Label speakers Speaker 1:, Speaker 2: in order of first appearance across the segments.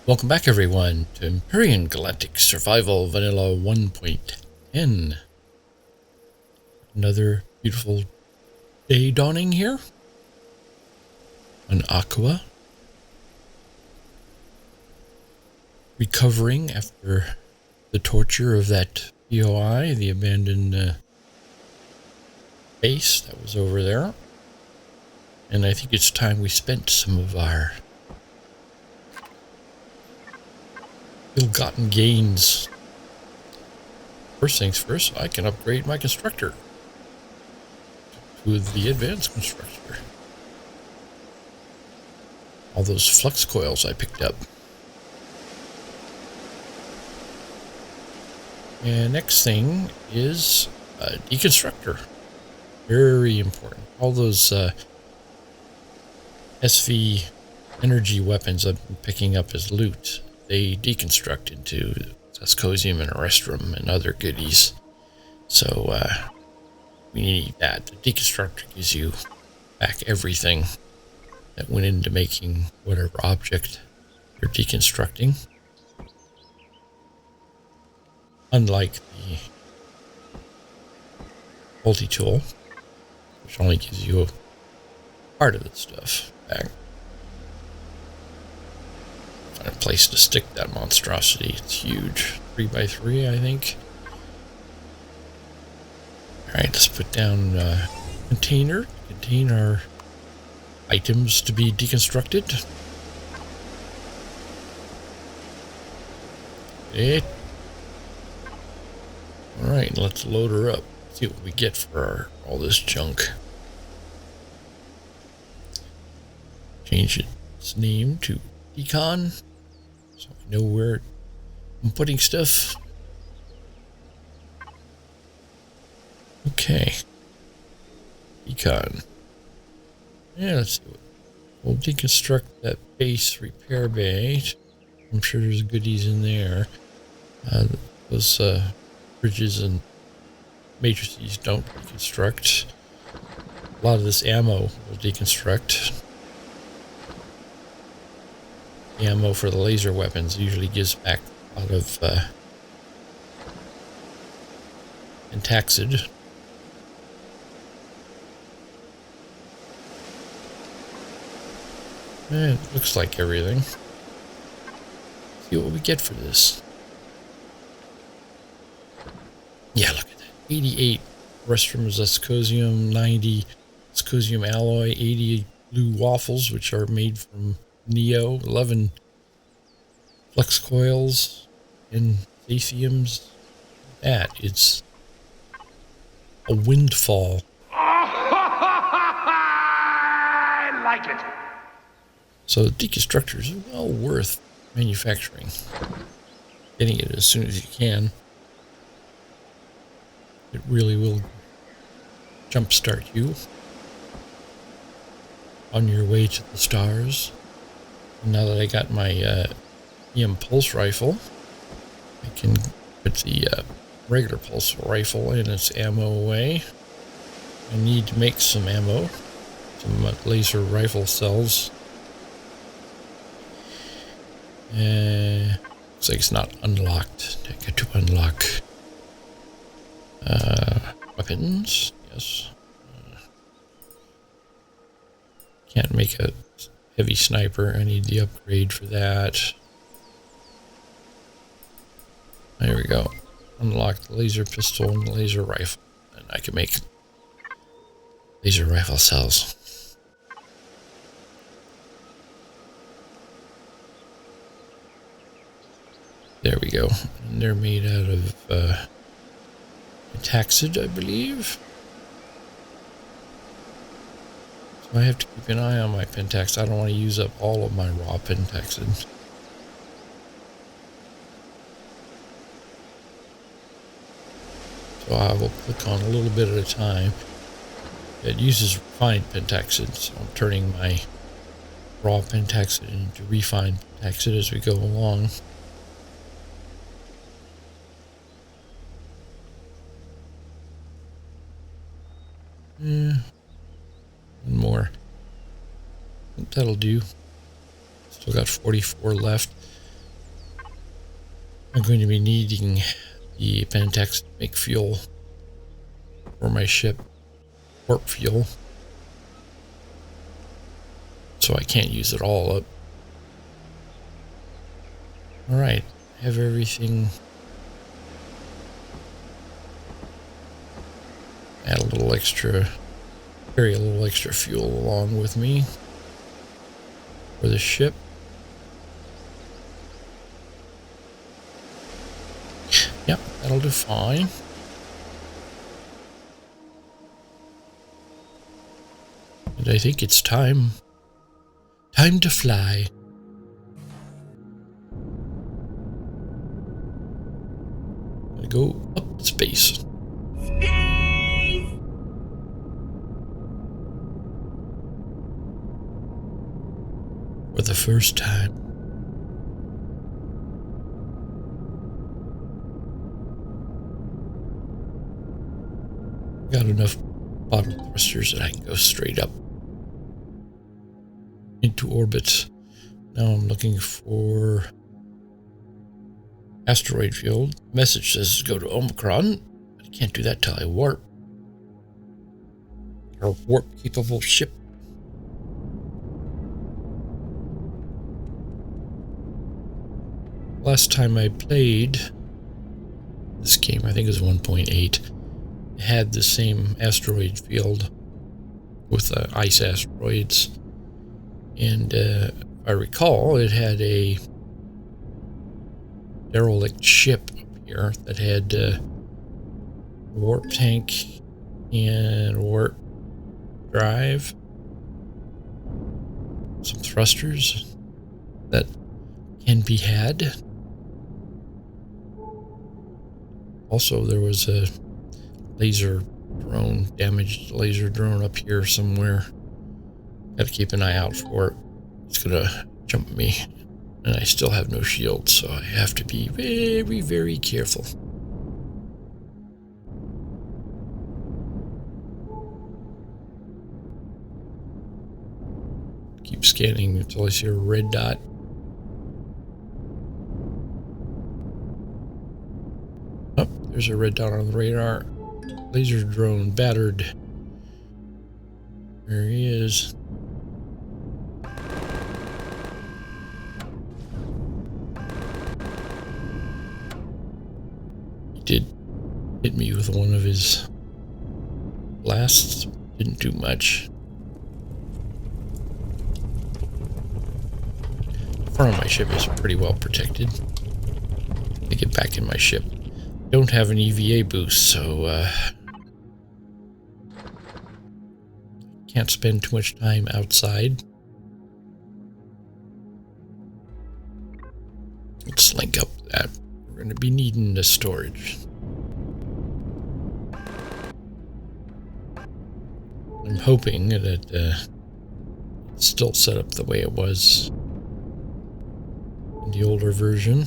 Speaker 1: Welcome back everyone to Empyrion Galactic Survival Vanilla 1.10. Another beautiful day dawning here on Aqua. Recovering after the torture of that POI, the abandoned base that was over there. And I think it's time we spent some of our ill-gotten gains. First things first, I can upgrade my constructor to the advanced constructor. All those flux coils I picked up. And next thing is a deconstructor. Very important. All those SV energy weapons I've been picking up as loot, they deconstruct into Zascosium and Arestrum and other goodies. So we need that. The deconstructor gives you back everything that went into making whatever object you're deconstructing. Unlike the multi-tool, which only gives you a part of the stuff back. Find a place to stick that monstrosity. It's huge. 3x3, I think. Alright, let's put down a container to contain our items to be deconstructed. Okay. Alright, let's load her up. See what we get for all this junk. Change its name to Econ, so I know where I'm putting stuff. Okay. Econ. Yeah, let's see. We'll deconstruct that base repair bay. I'm sure there's goodies in there. Those bridges and matrices don't deconstruct. A lot of this ammo will deconstruct. The ammo for the laser weapons usually gives back a lot of Pentaxid. It looks like everything. Let's see what we get for this. Yeah, look at that. 88 Restrum Zascosium, 90 Zascosium alloy, 80 blue waffles, which are made from Neo, 11 flux coils, and lithiums. That is a windfall.
Speaker 2: I like it.
Speaker 1: So the deconstructor is well worth manufacturing. Getting it as soon as you can. It really will jumpstart you on your way to the stars. And now that I got my EM pulse rifle, I can put the regular pulse rifle and its ammo away. I need to make some ammo, some laser rifle cells. Looks like it's not unlocked. I got to unlock weapons. Yes. Can't make a heavy sniper. I need the upgrade for that. There we go. Unlock the laser pistol and the laser rifle. And I can make laser rifle cells. There we go. And they're made out of Pentaxid, I believe. So I have to keep an eye on my Pentax. I don't want to use up all of my raw Pentaxid. So I will click on a little bit at a time. It uses refined Pentaxid, so I'm turning my raw Pentaxid into refined Pentaxid as we go along. One more. That'll do. Still got 44 left. I'm going to be needing the Pentax to make fuel for my ship, warp fuel, so I can't use it all up. Alright, have everything. Add a little extra, carry a little extra fuel along with me for the ship. Yep, that'll do fine. And I think it's time to fly. Gonna go up in space. For the first time. Got enough bottom thrusters that I can go straight up into orbit. Now I'm looking for asteroid field. Message says go to Omicron. I can't do that till I warp. Our warp capable ship. Last time I played this game, I think it was 1.8, had the same asteroid field with ice asteroids, and if I recall, it had a derelict ship up here that had warp tank and warp drive, some thrusters that can be had. Also, there was a laser drone, damaged laser drone up here somewhere. Got to keep an eye out for it. It's gonna jump me, and I still have no shield, so I have to be very, very careful. Keep scanning until I see a red dot. Oh, there's a red dot on the radar. Laser drone battered. There he is. He did hit me with one of his blasts. Didn't do much. The front of my ship is pretty well protected. Let me get back in my ship. Don't have an EVA boost, so can't spend too much time outside. Let's link up that. We're going to be needing the storage. I'm hoping that it's still set up the way it was in the older version.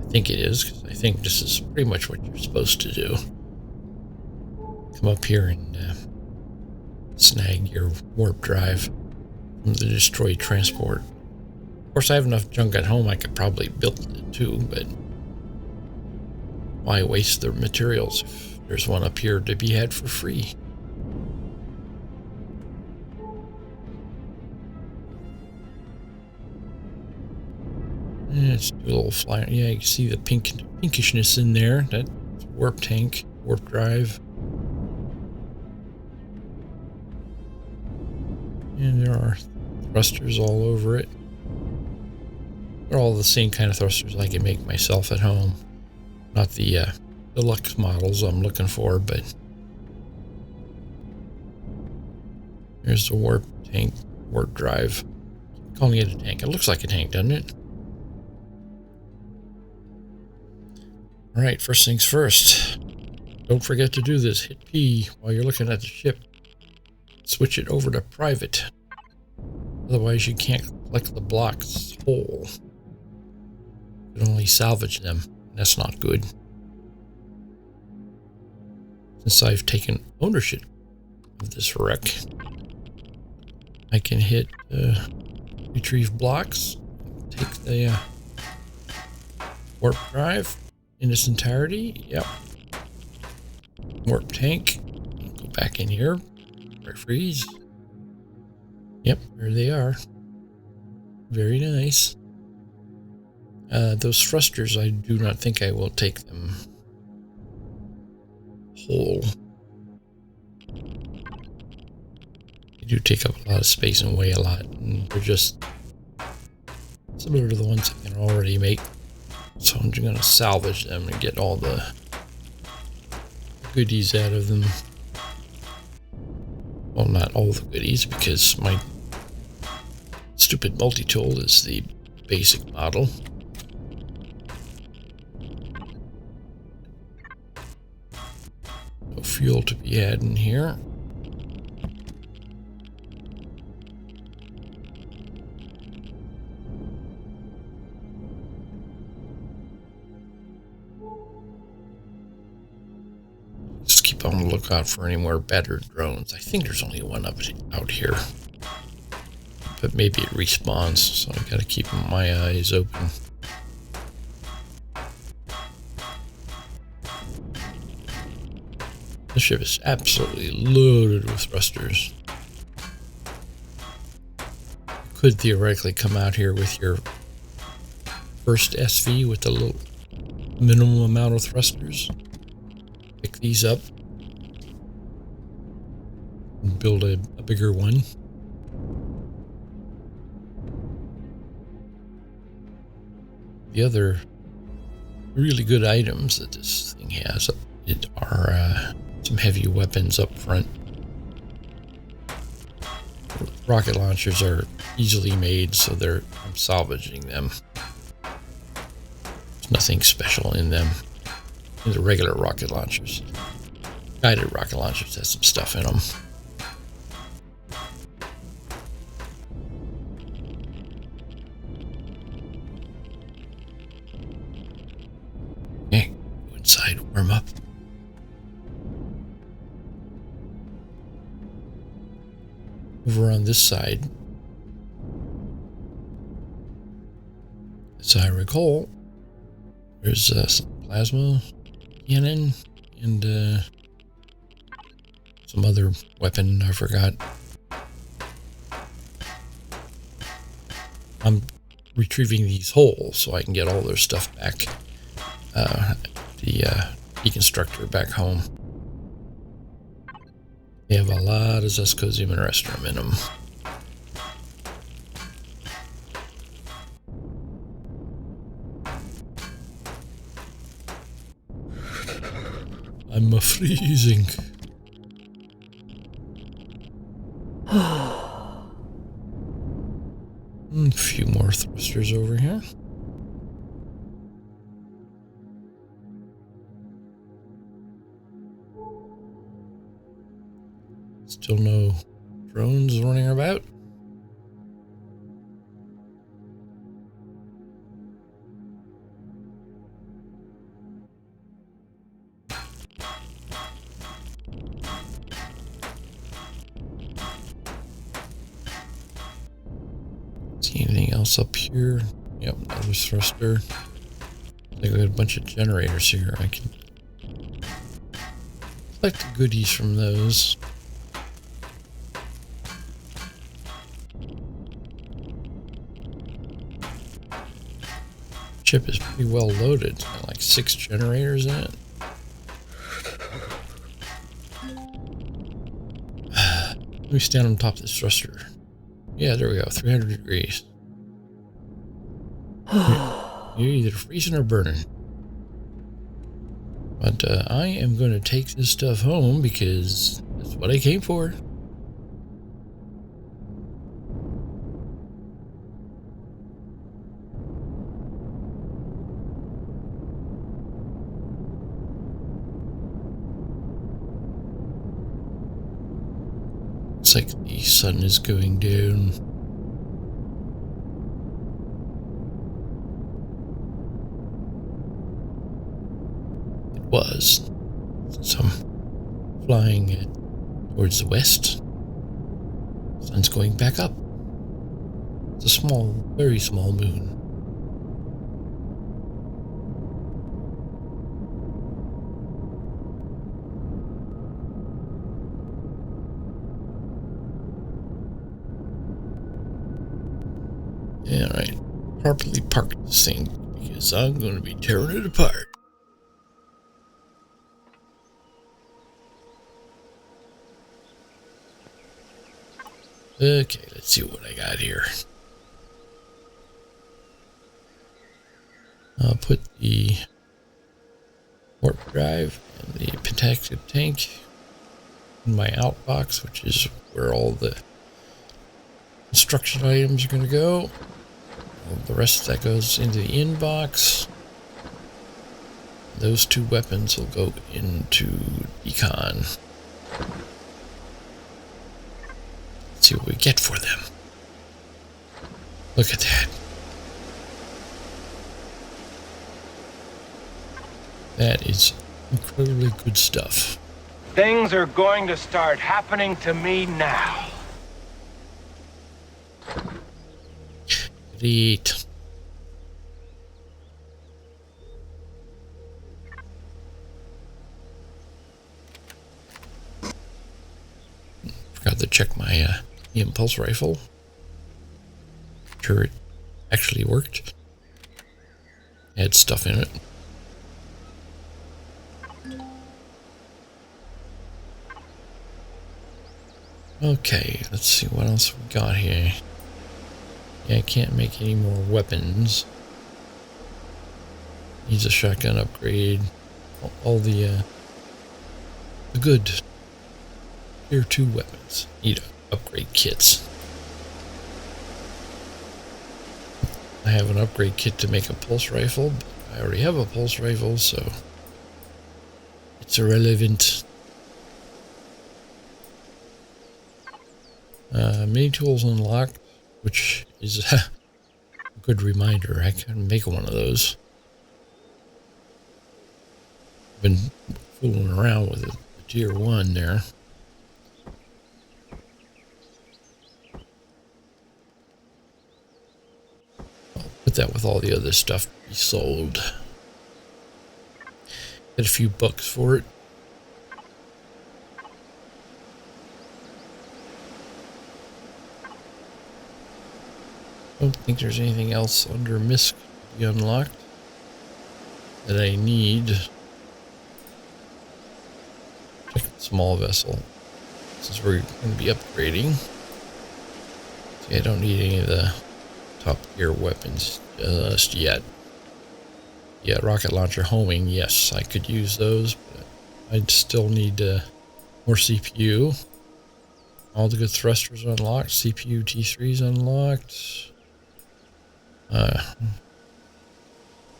Speaker 1: I think it is, because I think this is pretty much what you're supposed to do. Come up here and snag your warp drive from the destroyed transport. Of course, I have enough junk at home I could probably build it too, but why waste the materials if there's one up here to be had for free? Let's do a little flyer. Yeah, you can see the pinkishness in there. That's warp tank, warp drive. And there are thrusters all over it. They're all the same kind of thrusters I can make myself at home. Not the deluxe models I'm looking for, but here's the warp tank, warp drive. I'm calling it a tank. It looks like a tank, doesn't it? Alright, first things first. Don't forget to do this. Hit P while you're looking at the ship. Switch it over to private. Otherwise, you can't collect the blocks whole. You can only salvage them. That's not good. Since I've taken ownership of this wreck, I can hit retrieve blocks. Take the Warp drive in its entirety. Yep. Warp tank. Go back in here. Freeze. Yep, there they are. Very nice. Those thrusters, I do not think I will take them whole. They do take up a lot of space and weigh a lot, and they're just similar to the ones I can already make. So I'm just going to salvage them and get all the goodies out of them. Well, not all the goodies, because my stupid multi-tool is the basic model. No fuel to be had in here. Just keep on the lookout for any more battered drones. I think there's only one out here. But maybe it respawns, so I gotta keep my eyes open. The ship is absolutely loaded with thrusters. You could theoretically come out here with your first SV with the little minimum amount of thrusters. Pick these up and build a bigger one. The other really good items that this thing has are some heavy weapons up front. Rocket launchers are easily made, so I'm salvaging them. There's nothing special in them. In the regular rocket launchers. Guided rocket launchers has some stuff in them. Okay, go inside, warm up. Over on this side, as I recall, there's some plasma cannon and some other weapon I forgot. I'm retrieving these holes so I can get all their stuff back. The deconstructor back home. They have a lot of Zescosium and Restrum in them. I'm freezing. A few more thrusters over here. Still no drones running about. See anything else up here? Yep, another thruster. I think we got a bunch of generators here. I can collect the goodies from those. Ship is pretty well loaded. It's got like 6 generators in it. Let me stand on top of this thruster. Yeah, there we go. 300 degrees. You're either freezing or burning. But I am going to take this stuff home because that's what I came for. Looks like the sun is going down. It was. So I'm flying towards the west. Sun's going back up. It's a small, very small moon. Alright, properly park this thing because I'm going to be tearing it apart. Okay, let's see what I got here. I'll put the warp drive and the pentacted tank in my outbox, which is where all the construction items are going to go. The rest of that goes into the inbox. Those two weapons will go into decon. Let's see what we get for them. Look at that. That is incredibly good stuff.
Speaker 2: Things are going to start happening to me now.
Speaker 1: Great. Forgot to check my impulse rifle. Sure it actually worked. Had stuff in it. Okay, let's see what else we got here. Yeah, I can't make any more weapons. Needs a shotgun upgrade. All the good tier 2 weapons need upgrade kits. I have an upgrade kit to make a pulse rifle, but I already have a pulse rifle, so it's irrelevant. Mini tools unlocked, which is a good reminder. I can make one of those. Been fooling around with it, the tier 1 there. I'll put that with all the other stuff to be sold. Get a few bucks for it. Don't think there's anything else under MISC to be unlocked that I need. Check the small vessel. Since we're going to be upgrading. See, I don't need any of the top tier weapons just yet. Yeah, rocket launcher homing, yes, I could use those, but I'd still need more CPU. All the good thrusters unlocked. CPU T3's unlocked.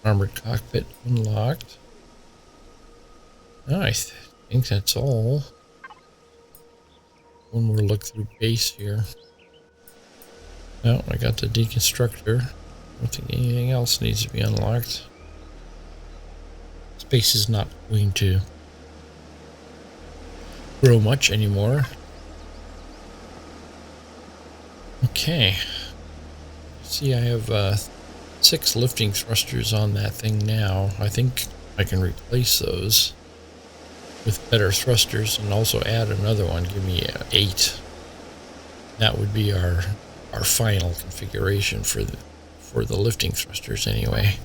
Speaker 1: Armored cockpit unlocked. I think that's all. One more look through base here. Oh, I got the deconstructor. I don't think anything else needs to be unlocked. Space is not going to grow much anymore. Okay. See, I have 6 lifting thrusters on that thing now. I think I can replace those with better thrusters and also add another one. Give me 8. That would be our final configuration for the lifting thrusters anyway.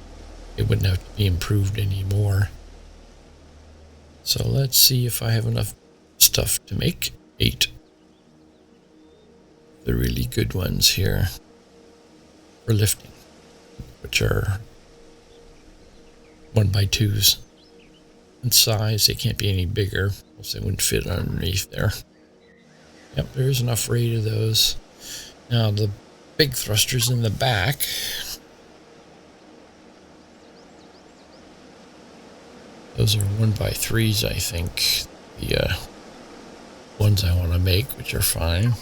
Speaker 1: It wouldn't have to be improved anymore. So let's see if I have enough stuff to make 8. The really good ones here for lifting, which are 1x2s in size. They can't be any bigger, else they wouldn't fit underneath there. Yep, there's enough for 8 of those. Now the big thrusters in the back. Those are 1x3s, I think. The ones I want to make, which are fine.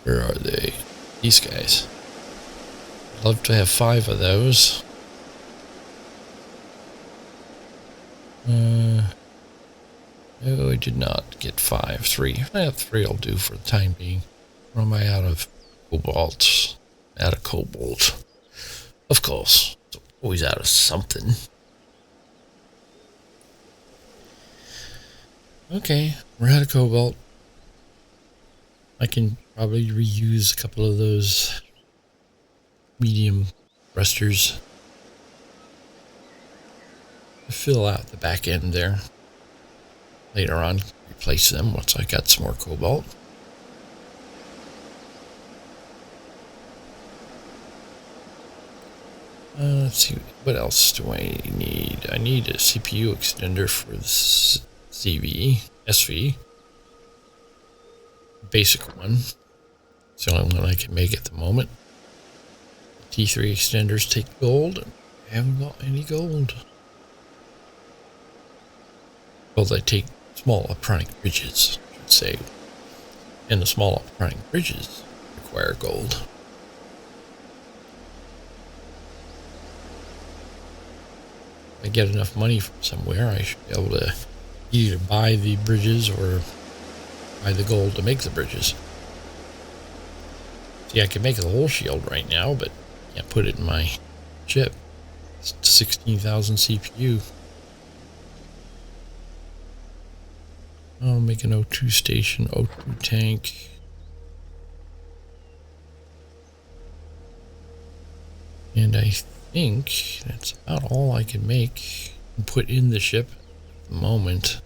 Speaker 1: Where are they? These guys. I'd love to have 5 of those. No, I did not get 5. 3. 3 will do for the time being. Or am I out of cobalt? Out of cobalt. Of course. It's always out of something. Okay. We're out of cobalt. I can probably reuse a couple of those medium thrusters to fill out the back end there. Later on, replace them once I got some more cobalt. Let's see, what else do I need? I need a CPU extender for the SV. Basic one. It's the only one I can make at the moment. T3 extenders take gold. I haven't got any gold. Well, they take small electronic bridges, I should say. And the small electronic bridges require gold. If I get enough money from somewhere, I should be able to either buy the bridges or buy the gold to make the bridges. See, I can make the whole shield right now, but can't put it in my chip. It's 16,000 CPU. I'll make an O2 station, O2 tank. And I think that's about all I can make and put in the ship at the moment.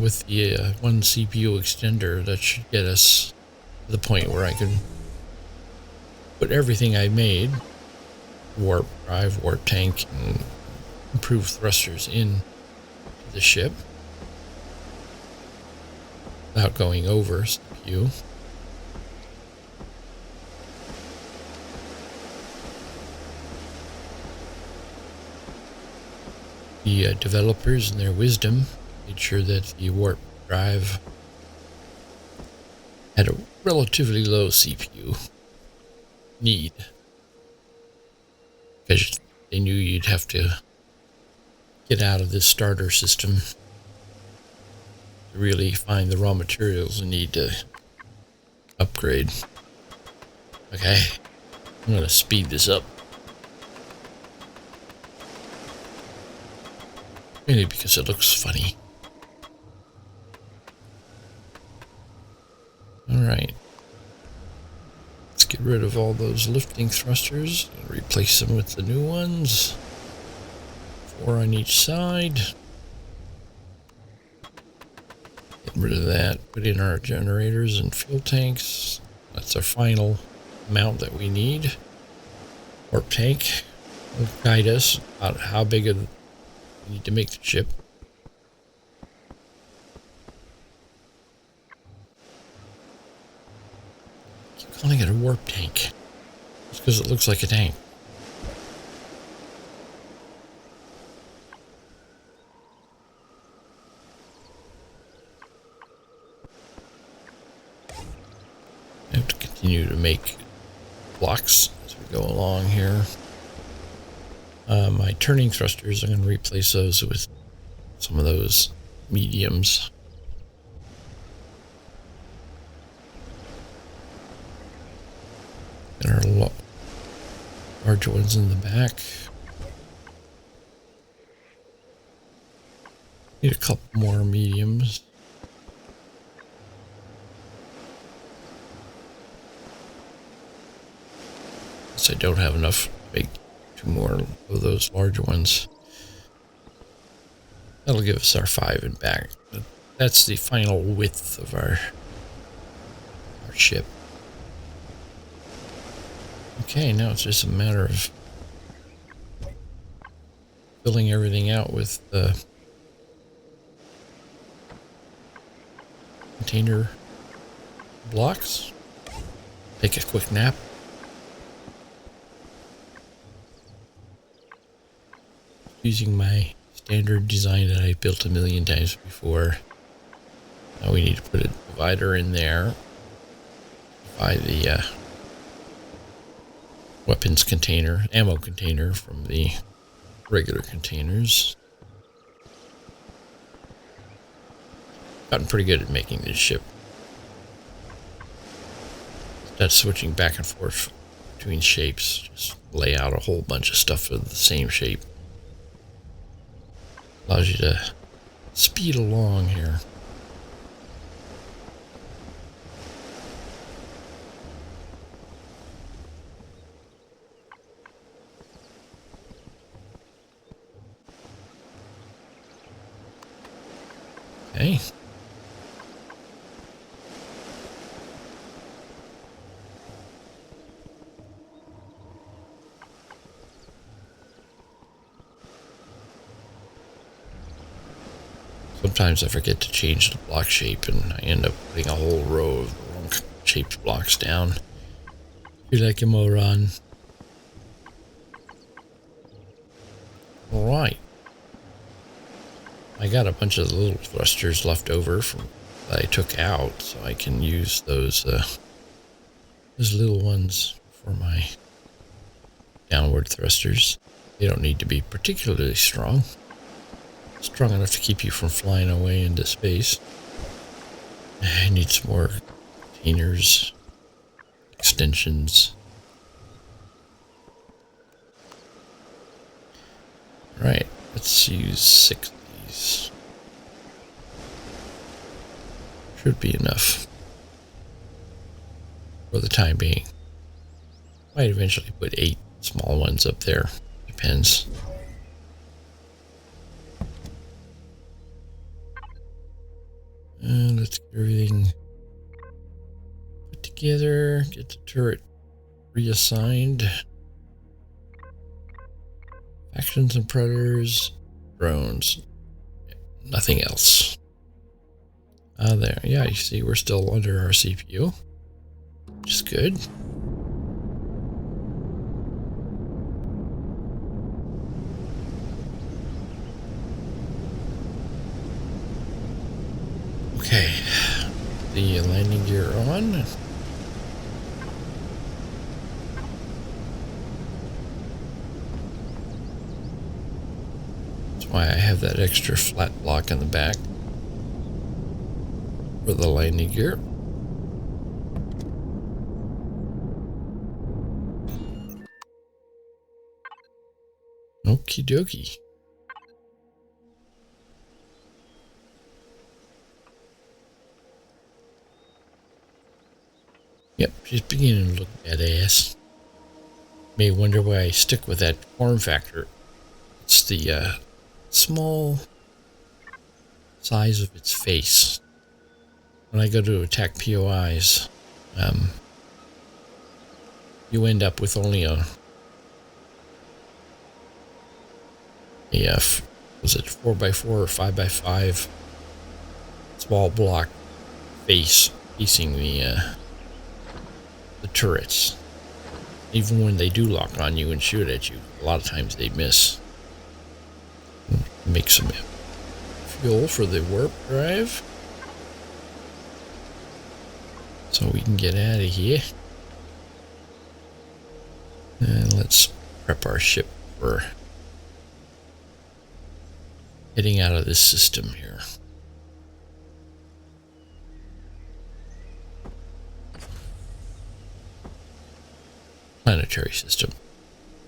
Speaker 1: With the one CPU extender, that should get us to the point where I can put everything I made, warp drive, warp tank, and improved thrusters in the ship without going over CPU. The developers, in their wisdom, made sure that the warp drive had a relatively low CPU need, because they knew you'd have to get out of this starter system to really find the raw materials you need to upgrade. Okay, I'm going to speed this up. Mainly because it looks funny. Alright. Let's get rid of all those lifting thrusters and replace them with the new ones. 4 on each side. Get rid of that. Put in our generators and fuel tanks. That's our final amount that we need. Warp tank will guide us about how big we need to make the ship. Keep calling it a warp tank. Just because it looks like a tank. I have to continue to make blocks as we go along here. My turning thrusters, I'm going to replace those with some of those mediums. There are larger ones in the back. Need a couple more mediums. I don't have enough to make 2 more of those larger ones. That'll give us our 5 in back. But that's the final width of our ship. Okay, now it's just a matter of filling everything out with the container blocks. Take a quick nap. Using my standard design that I built a million times before. Now we need to put a divider in there. Divide the weapons container, ammo container from the regular containers. Gotten pretty good at making this ship. That's switching back and forth between shapes. Just lay out a whole bunch of stuff of the same shape. Allows you to speed along here. Okay. Sometimes I forget to change the block shape and I end up putting a whole row of the wrong shaped blocks down. You're like a moron. Alright. I got a bunch of the little thrusters left over from that I took out, so I can use those little ones for my downward thrusters. They don't need to be particularly strong. Strong enough to keep you from flying away into space. I need some more containers, extensions. Right, let's use 6 of these. Should be enough for the time being. Might eventually put 8 small ones up there. Depends. And let's get everything put together. Get the turret reassigned. Factions and predators. Drones. Nothing else. There. Yeah, you see we're still under our CPU. Which is good. Okay, the landing gear on. That's why I have that extra flat block in the back for the landing gear. Okie dokie. Yep, she's beginning to look badass. May wonder why I stick with that form factor. It's the small size of its face. When I go to attack POIs, you end up with only was it 4x4 or 5x5 small block face facing the turrets. Even when they do lock on you and shoot at you, a lot of times they miss. Make some fuel for the warp drive so we can get out of here. And let's prep our ship for getting out of this system here. Planetary system.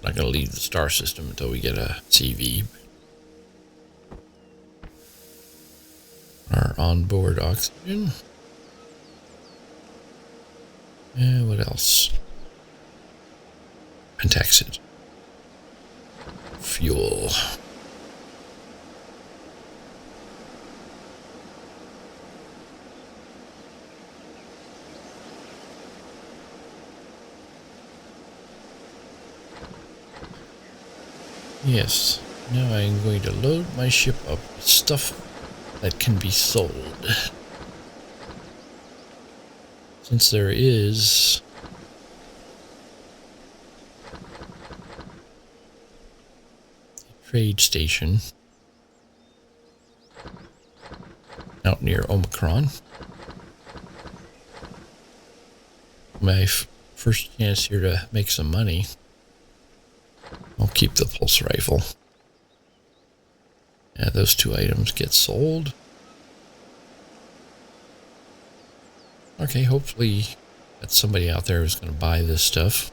Speaker 1: Not going to leave the star system until we get a CV. Our onboard oxygen. And what else? Pentaxid. Fuel. Yes, now I'm going to load my ship up with stuff that can be sold. Since there is a trade station out near Omicron, my first chance here to make some money. I'll keep the pulse rifle. Yeah, those 2 items get sold. Okay, hopefully that's somebody out there who's going to buy this stuff.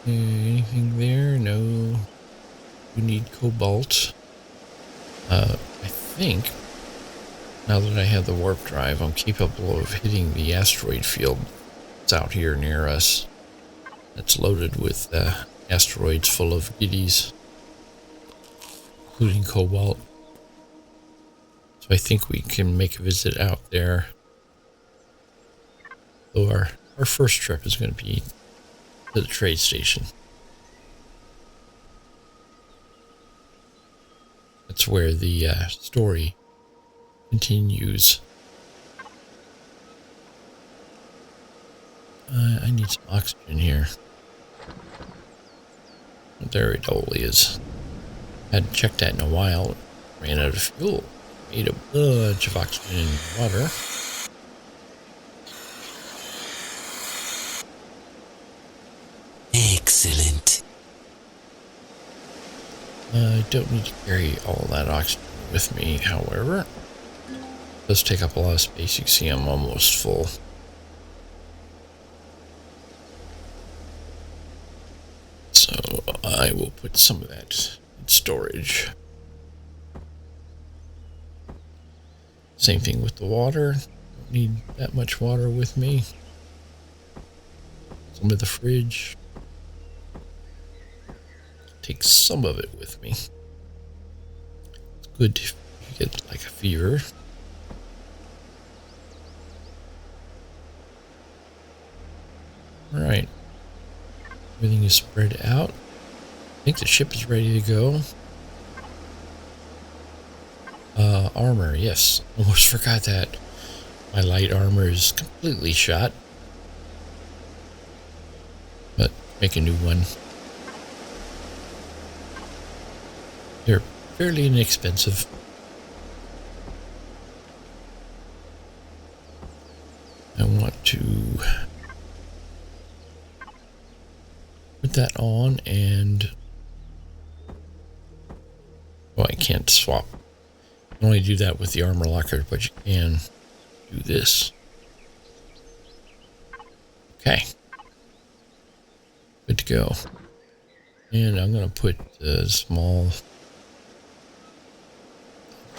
Speaker 1: Anything there? No. We need cobalt. I think now that I have the warp drive, I'm capable of hitting the asteroid field that's out here near us. That's loaded with asteroids full of goodies, including cobalt. So I think we can make a visit out there. So our first trip is going to be to the trade station. That's where the story continues. I need some oxygen here. There it all is. Hadn't checked that in a while. Ran out of fuel. Made a bunch of oxygen in the water.
Speaker 3: Excellent.
Speaker 1: I don't need to carry all that oxygen with me, however. It does take up a lot of space. You can see I'm almost full. So I will put some of that in storage. Same thing with the water. Don't need that much water with me. Some of the fridge. Take some of it with me. It's good if you get like a fever. Alright. Everything is spread out. I think the ship is ready to go. Armor, yes. Almost forgot that. My light armor is completely shot. But make a new one. They're fairly inexpensive. I want to put that on and... Oh, I can't swap. You can only do that with the armor locker, but you can do this. Okay. Good to go. And I'm going to put the small...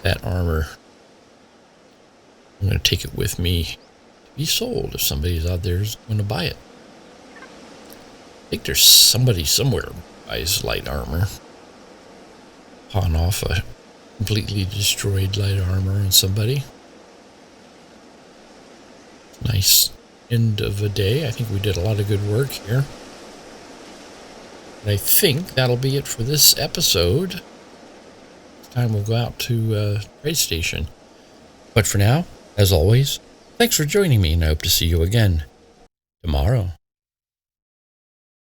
Speaker 1: that armor. I'm going to take it with me to be sold if somebody's out there is going to buy it. I think there's somebody somewhere who buys light armor. Pawn off a completely destroyed light armor on somebody. Nice end of a day. I think we did a lot of good work here. And I think that'll be it for this episode. Next time we'll go out to trade station. But for now, as always, thanks for joining me, and I hope to see you again tomorrow.